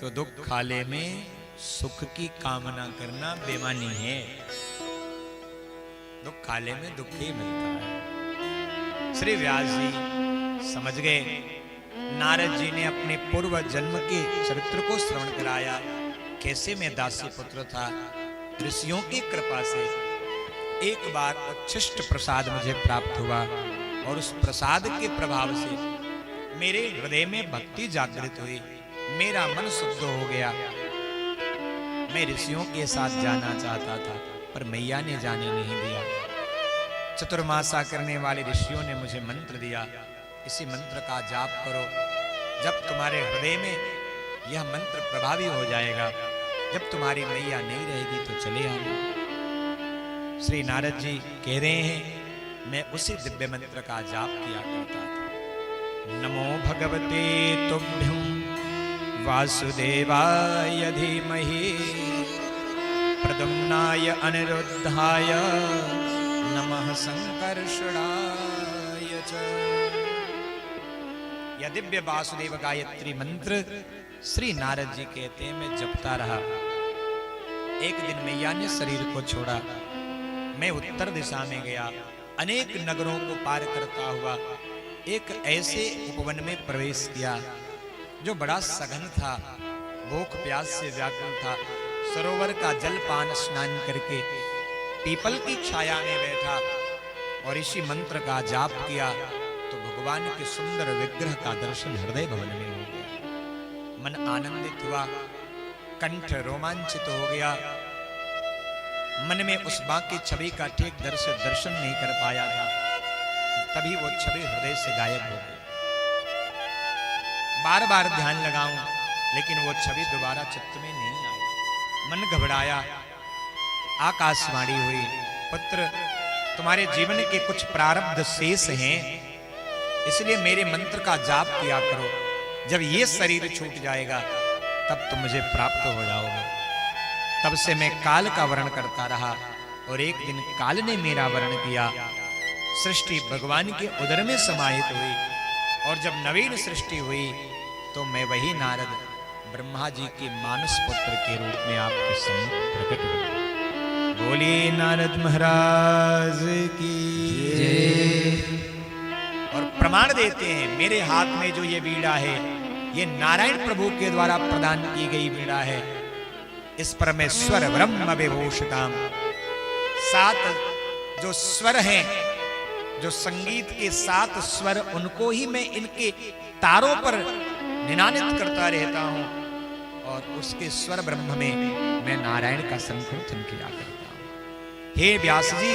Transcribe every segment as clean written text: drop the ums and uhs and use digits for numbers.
तो दुख खाले में सुख की कामना करना बेईमानी है। दुख खाले में दुख ही मिलता है। श्री व्यास जी समझ गए। नारद जी ने अपने पूर्व जन्म के चरित्र को श्रवण कराया। कैसे मैं दासी पुत्र था, ऋषियों की कृपा से एक बार उच्छिष्ट प्रसाद मुझे प्राप्त हुआ और उस प्रसाद के प्रभाव से मेरे हृदय में भक्ति जागृत हुई, मेरा मन शुद्ध हो गया। मैं ऋषियों के साथ जाना चाहता था पर मैया ने जाने नहीं दिया। चतुर्मासा करने वाले ऋषियों ने मुझे मंत्र दिया, इसी मंत्र का जाप करो। जब तुम्हारे हृदय में यह मंत्र प्रभावी हो जाएगा, जब तुम्हारी मैया नहीं रहेगी तो चले आना। श्री नारद जी कह रहे हैं, मैं उसी दिव्य मंत्र का जाप किया करता था। नमो भगवते तुभ्यं वासुदेवाय धीमहि प्रद्युम्नाय अनिरुद्धाय नमः संकर्षणाय च। यह दिव्य वासुदेव गायत्री मंत्र श्री नारद जी कहते हैं, मैं जपता रहा। एक दिन मैया ने शरीर को छोड़ा, मैं उत्तर दिशा में गया। अनेक नगरों को पार करता हुआ एक ऐसे उपवन में प्रवेश किया जो बड़ा सघन था, भूख प्यास से व्याकुल था। सरोवर का जल पान स्नान करके पीपल की छाया में बैठा और इसी मंत्र का जाप किया तो भगवान के सुंदर विग्रह का दर्शन हृदय भवन में हो गया। मन आनंदित हुआ, कंठ रोमांचित हो गया। मन में उस बाकी छवि का ठीक दर्शन नहीं कर पाया था, तभी वो छवि हृदय से गायब हो गई। बार बार ध्यान लगाऊं लेकिन वो छवि दोबारा चित्त में नहीं आई। मन घबराया। आकाशवाणी हुई, पुत्र तुम्हारे जीवन के कुछ प्रारब्ध शेष हैं, इसलिए मेरे मंत्र का जाप किया करो। जब ये शरीर छूट जाएगा तब तुम मुझे प्राप्त हो जाओगे। तब से मैं काल का वर्ण करता रहा और एक दिन काल ने मेरा वर्ण किया। सृष्टि भगवान के उदर में समाहित हुई और जब नवीन सृष्टि हुई तो मैं वही नारद ब्रह्मा जी के मानस पुत्र के रूप में आपके सम्मुख प्रकट हुआ। बोलिए नारद महाराज की जय। और प्रमाण देते हैं, मेरे हाथ में जो ये वीणा है ये नारायण प्रभु के द्वारा प्रदान की गई वीणा है। इस पर मैं स्वर ब्रह्म विभूषिताम, 7 जो स्वर हैं, जो संगीत के 7 स्वर, उनको ही मैं इनके तारों पर निनादित करता रहता हूं और उसके स्वर ब्रह्म में मैं नारायण का संकीर्तन किया करता हूं। हे व्यास जी,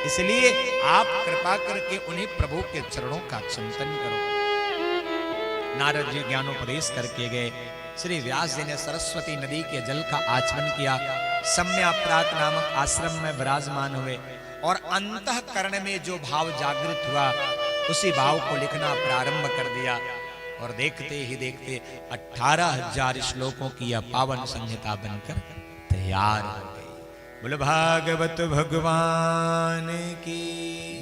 इसलिए आप कृपा करके उन्हीं प्रभु के चरणों का चिंतन करो। नारद जी ज्ञानोपदेश करके गए। श्री व्यास जी ने सरस्वती नदी के जल का आचमन किया, सम्याप्रात नामक आश्रम में विराजमान हुए और अंतःकरण में जो भाव जागृत हुआ उसी भाव को लिखना प्रारंभ कर दिया और देखते ही देखते 18,000 श्लोकों की यह पावन संहिता बनकर तैयार हो गई। बोलो भागवत भगवान की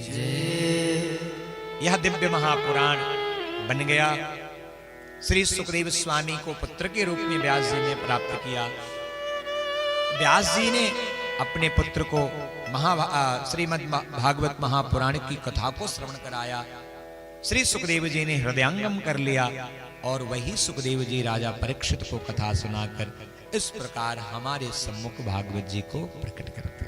जय। यह दिव्य महापुराण बन गया। श्री सुखदेव स्वामी को पुत्र के रूप में व्यास जी ने प्राप्त किया। व्यास जी ने अपने पुत्र को श्रीमद् भागवत महापुराण की कथा को श्रवण कराया। श्री सुखदेव जी ने हृदयंगम कर लिया और वही सुखदेव जी राजा परीक्षित को कथा सुनाकर इस प्रकार हमारे सम्मुख भागवत जी को प्रकट करते।